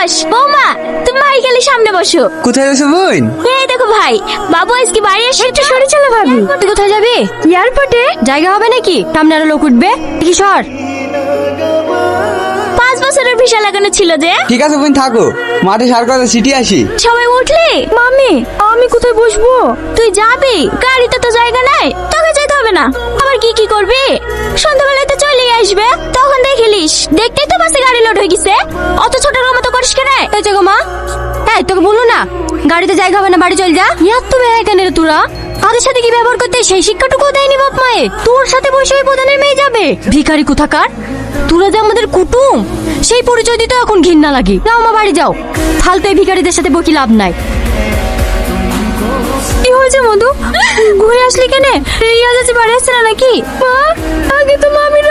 বস। বৌমা, তুমি ভাই গেলে সামনে বসো। কোথায় গেছো বোন? এই দেখো ভাই, বাবু আজকে বাড়ি আসে। একটু সরে চলো ভাবি। তুই কোথায় যাবি? এয়ারপোর্টে জায়গা হবে নাকি? সামনে আরো লোক উঠবে। কি সর। 5 বছরের ভিসা লাগানো ছিল যে। ঠিক আছে বোন, থাকো, মাঠে সার কথা সিটি আসি। সবাই উঠলে? মামি, আমি কোথায় বসবো? তুই যাবি? গাড়িতে তো জায়গা নাই, তোকে যেতে হবে না। আবার কি কি করবি? সন্ধ্যাবেলায় তো চলেই আসবে, তখন দেখিলিস। দেখতেই তো বাসে গাড়ি লোড হয়ে গেছে। অত ছোট রুম তো করিস কেন? এই গো মা, এই তোকে বললো না গাড়িতে জায়গা হবে না, বাড়ি চল যা। ইয়ার তো বেড়া কেন রে তোরা? তাদের সাথে কি ব্যবহার করতে সেই শিক্ষাটুকু দেয়নি বাপ মায়ে। তোর সাথে বসে ওই প্রধানের মেয়ে যাবে? ভিখারি কোথাকার। তোরা যে আমাদের কুটুম, সেই পরিচয় দিতে এখন ঘৃণা লাগে। যাও মা, বাড়ি যাও। ফালতু এই ভিখারিদের সাথে বকি লাভ নাই। কি হয়েছে মধু? ঘুরে আসলি কেন? রিয়াজ আজ বাড়ি আসছে না নাকি? মা, আগে তো মামির